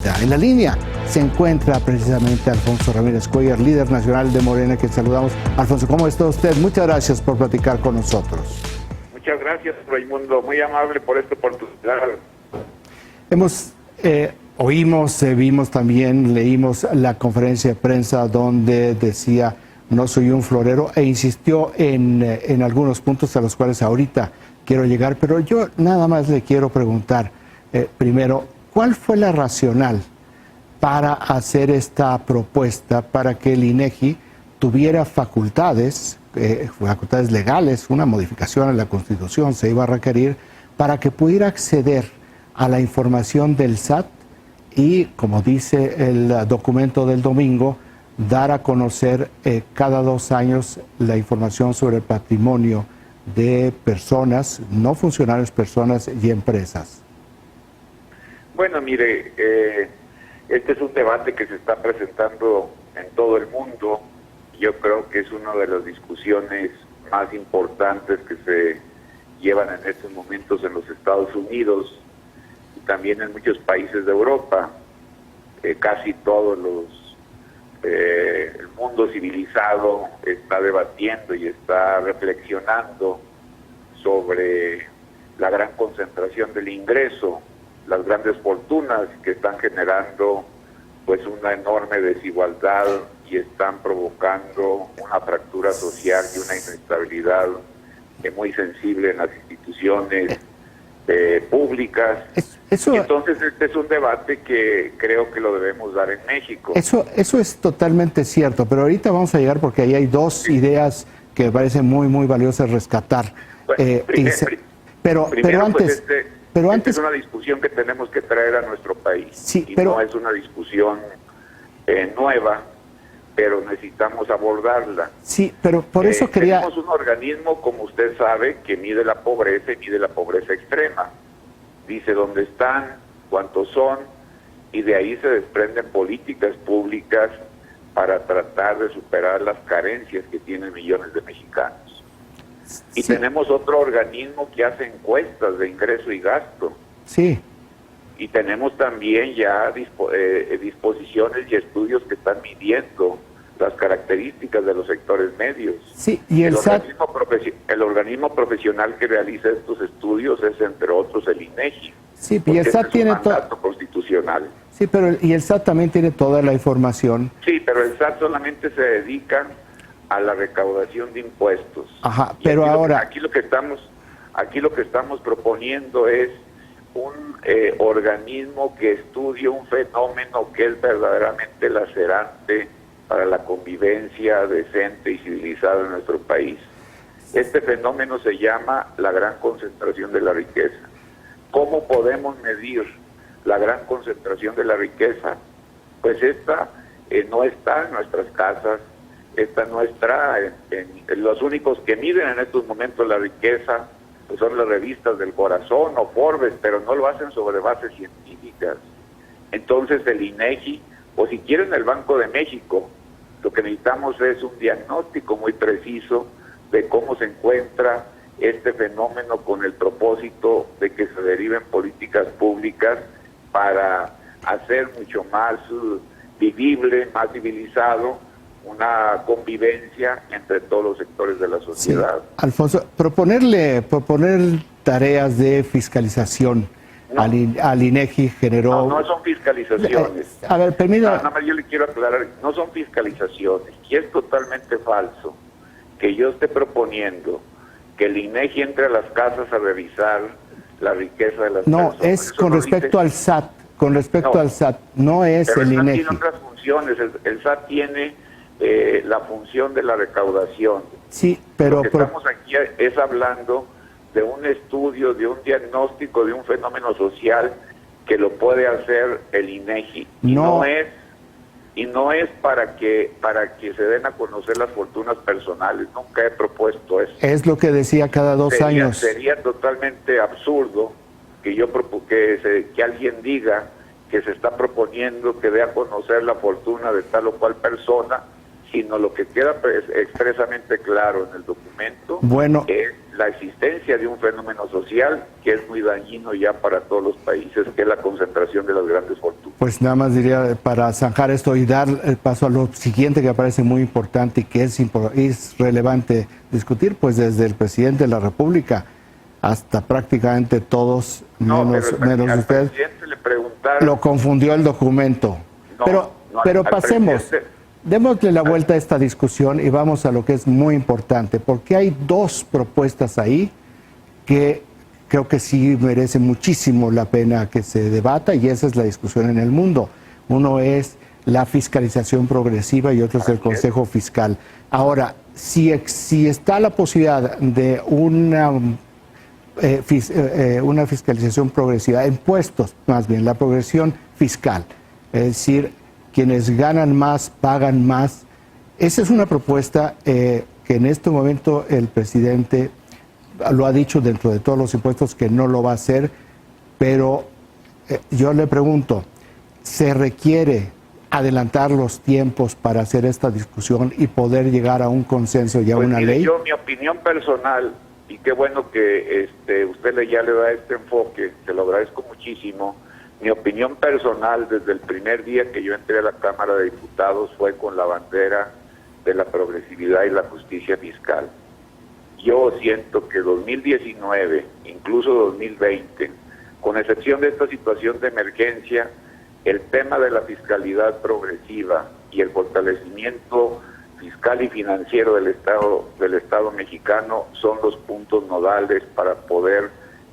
vida. En la línea se encuentra precisamente Alfonso Ramírez Cuellar, líder nacional de Morena, que saludamos. Alfonso, ¿cómo está usted? Muchas gracias por platicar con nosotros. Muchas gracias, Raimundo. Muy amable por esta oportunidad. Oímos, vimos también, leímos la conferencia de prensa donde decía no soy un florero e insistió en algunos puntos a los cuales ahorita quiero llegar, pero yo nada más le quiero preguntar primero, ¿cuál fue la racional para hacer esta propuesta para que el INEGI tuviera facultades legales, una modificación a la Constitución se iba a requerir para que pudiera acceder a la información del SAT y, como dice el documento del domingo, dar a conocer cada 2 años la información sobre el patrimonio de personas, no funcionarios, personas y empresas? Bueno, mire, este es un debate que se está presentando en todo el mundo. Yo creo que es una de las discusiones más importantes que se llevan en estos momentos en los Estados Unidos y también en muchos países de Europa. Casi todos el mundo civilizado está debatiendo y está reflexionando sobre la gran concentración del ingreso, las grandes fortunas que están generando pues una enorme desigualdad y están provocando una fractura social y una inestabilidad muy sensible en las instituciones públicas. Entonces este es un debate que creo que lo debemos dar en México. Eso es totalmente cierto, pero ahorita vamos a llegar porque ahí hay dos ideas que me parecen muy valiosas rescatar. Bueno, pero antes... Es una discusión que tenemos que traer a nuestro país. Sí, y pero... no es una discusión nueva, pero necesitamos abordarla. Sí, pero por eso quería... Tenemos un organismo, como usted sabe, que mide la pobreza y mide la pobreza extrema. Dice dónde están, cuántos son, y de ahí se desprenden políticas públicas para tratar de superar las carencias que tienen millones de mexicanos. Y sí. Tenemos otro organismo que hace encuestas de ingreso y gasto. Sí. Y tenemos también ya disposiciones y estudios que están midiendo las características de los sectores medios. Sí, y el organismo profesional que realiza estos estudios es, entre otros, el INEGI. Sí, y el SAT tiene un mandato constitucional. Sí, pero y el SAT también tiene toda la información. Sí, pero el SAT solamente se dedica a la recaudación de impuestos. Ajá, pero aquí lo que estamos proponiendo es un organismo que estudie un fenómeno que es verdaderamente lacerante para la convivencia decente y civilizada en nuestro país. Este fenómeno se llama la gran concentración de la riqueza. ¿Cómo podemos medir la gran concentración de la riqueza? Pues esta no está en nuestras casas. Esta no está en los únicos que miden en estos momentos la riqueza, pues son las revistas del Corazón o Forbes, pero no lo hacen sobre bases científicas. Entonces el INEGI, o si quieren el Banco de México, lo que necesitamos es un diagnóstico muy preciso de cómo se encuentra este fenómeno con el propósito de que se deriven políticas públicas para hacer mucho más vivible, más civilizado, una convivencia entre todos los sectores de la sociedad. Sí. Alfonso, proponer tareas de fiscalización al INEGI generó... No son fiscalizaciones. A ver, permítame... Nada más yo le quiero aclarar, no son fiscalizaciones. Y es totalmente falso que yo esté proponiendo que el INEGI entre a las casas a revisar la riqueza de las personas. No, es con respecto al SAT. Con respecto al SAT, no es el INEGI. Tiene otras funciones. El SAT tiene la función de la recaudación. Sí, pero... Lo que estamos aquí es hablando de un estudio, de un diagnóstico, de un fenómeno social que lo puede hacer el INEGI. Y no es para que se den a conocer las fortunas personales. Nunca he propuesto eso. Es lo que decía cada 2 años. Sería totalmente absurdo que alguien diga que se está proponiendo que dé a conocer la fortuna de tal o cual persona sino lo que queda expresamente claro en el documento Bueno, es la existencia de un fenómeno social que es muy dañino ya para todos los países, que es la concentración de las grandes fortunas. pues nada más diría para zanjar esto y dar el paso a lo siguiente que me parece muy importante y que es relevante discutir, pues desde el presidente de la República hasta prácticamente todos, menos al usted, presidente le preguntaron, lo confundió el documento. No, pero al pasemos, presidente. démosle la vuelta a esta discusión y vamos a lo que es muy importante, porque hay dos propuestas ahí que creo que sí merece muchísimo la pena que se debata, y esa es la discusión en el mundo. Uno es la fiscalización progresiva y otro es el Consejo Fiscal. Ahora, si está la posibilidad de una fiscalización progresiva, impuestos más bien, la progresión fiscal, es decir, quienes ganan más, pagan más. Esa es una propuesta que en este momento el presidente lo ha dicho dentro de todos los impuestos que no lo va a hacer, pero yo le pregunto, ¿se requiere adelantar los tiempos para hacer esta discusión y poder llegar a un consenso y a una ley? Yo, mi opinión personal, y qué bueno que usted ya le da este enfoque, se lo agradezco muchísimo. Mi opinión personal desde el primer día que yo entré a la Cámara de Diputados fue con la bandera de la progresividad y la justicia fiscal. Yo siento que 2019, incluso 2020, con excepción de esta situación de emergencia, el tema de la fiscalidad progresiva y el fortalecimiento fiscal y financiero del Estado mexicano son los puntos nodales para poder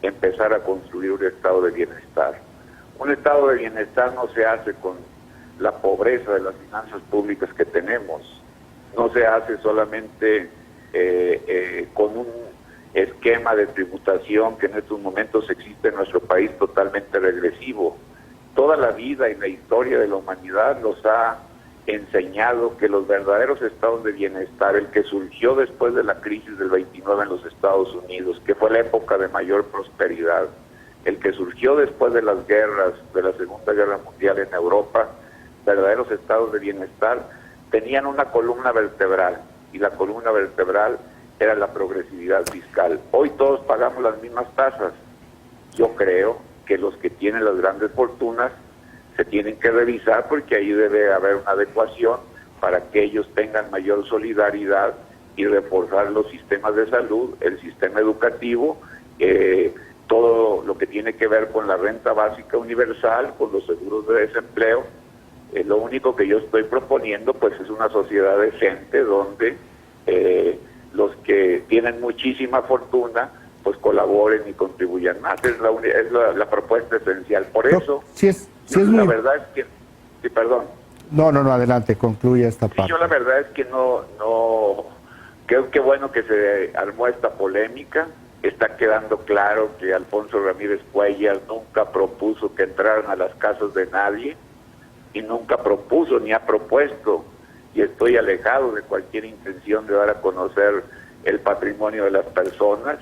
empezar a construir un estado de bienestar. Un estado de bienestar no se hace con la pobreza de las finanzas públicas que tenemos, no se hace solamente con un esquema de tributación que en estos momentos existe en nuestro país totalmente regresivo. Toda la vida y la historia de la humanidad nos ha enseñado que los verdaderos estados de bienestar, el que surgió después de la crisis del 29 en los Estados Unidos, que fue la época de mayor prosperidad, el que surgió después de las guerras, de la Segunda Guerra Mundial en Europa, verdaderos estados de bienestar, tenían una columna vertebral, y la columna vertebral era la progresividad fiscal. Hoy todos pagamos las mismas tasas. Yo creo que los que tienen las grandes fortunas se tienen que revisar, porque ahí debe haber una adecuación para que ellos tengan mayor solidaridad y reforzar los sistemas de salud, el sistema educativo, todo lo que tiene que ver con la renta básica universal, con los seguros de desempleo. Lo único que yo estoy proponiendo pues es una sociedad decente donde los que tienen muchísima fortuna pues colaboren y contribuyan más. Es la propuesta esencial. Por eso, la verdad es que... Sí, perdón. No, adelante, concluye esta parte. Yo la verdad es que no creo que bueno que se armó esta polémica. Está quedando claro que Alfonso Ramírez Cuellar nunca propuso que entraran a las casas de nadie, y nunca propuso ni ha propuesto, y estoy alejado de cualquier intención de dar a conocer el patrimonio de las personas.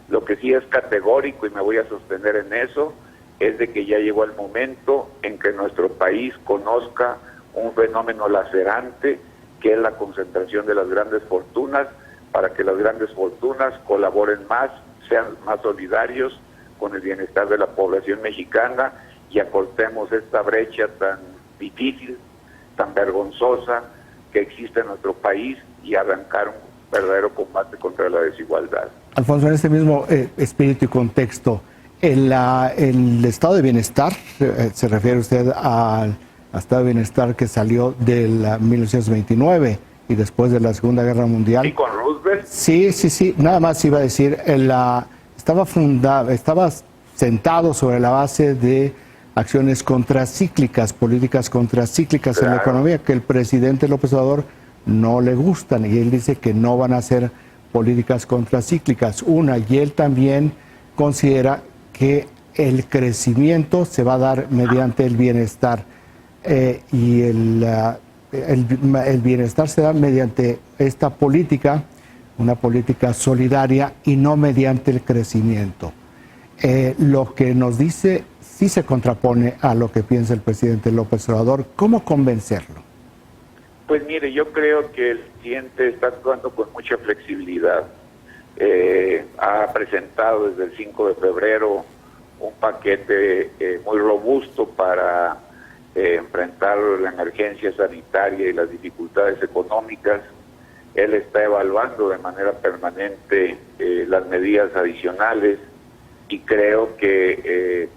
Lo que sí es categórico, y me voy a sostener en eso, es de que ya llegó el momento en que nuestro país conozca un fenómeno lacerante, que es la concentración de las grandes fortunas, para que las grandes fortunas colaboren más, sean más solidarios con el bienestar de la población mexicana, y acortemos esta brecha tan difícil, tan vergonzosa que existe en nuestro país, y arrancar un verdadero combate contra la desigualdad. Alfonso, en este mismo espíritu y contexto, el estado de bienestar, se refiere usted al estado de bienestar que salió del 1929 y después de la Segunda Guerra Mundial. ¿Y con Roosevelt? Sí, nada más iba a decir, estaba sentado sobre la base de acciones contracíclicas, políticas contracíclicas en la economía, que el presidente López Obrador no le gustan, y él dice que no van a ser políticas contracíclicas. Y él también considera que el crecimiento se va a dar mediante el bienestar, y el bienestar se da mediante esta política, una política solidaria, y no mediante el crecimiento. Lo que nos dice sí se contrapone a lo que piensa el presidente López Obrador. ¿Cómo convencerlo? Pues mire, yo creo que el presidente está actuando con mucha flexibilidad. Ha presentado desde el 5 de febrero un paquete muy robusto para enfrentar la emergencia sanitaria y las dificultades económicas. Él está evaluando de manera permanente las medidas adicionales y creo que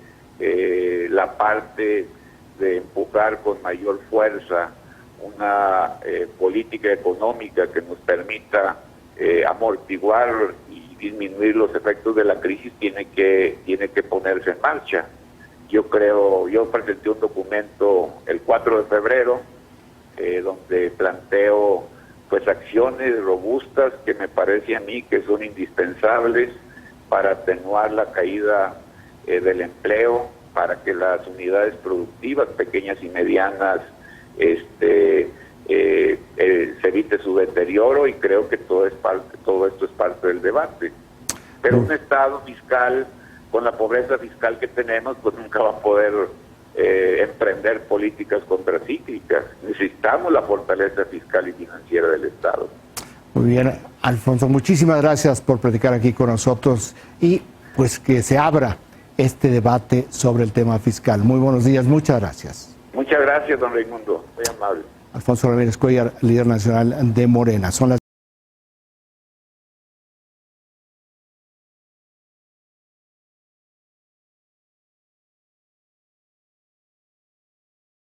la parte de empujar con mayor fuerza una política económica que nos permita amortiguar y disminuir los efectos de la crisis tiene que ponerse en marcha. Yo presenté un documento el 4 de febrero donde planteo pues acciones robustas que me parece a mí que son indispensables para atenuar la caída del empleo, para que las unidades productivas pequeñas y medianas se evite su deterioro, y creo que todo esto es parte del debate. Pero un Estado fiscal, con la pobreza fiscal que tenemos, pues nunca va a poder emprender políticas contracíclicas. Necesitamos la fortaleza fiscal y financiera del Estado. Muy bien, Alfonso, muchísimas gracias por platicar aquí con nosotros y pues que se abra este debate sobre el tema fiscal. Muy buenos días, muchas gracias. Muchas gracias, don Raimundo, muy amable. Alfonso Ramírez Cuellar, líder nacional de Morena. Son las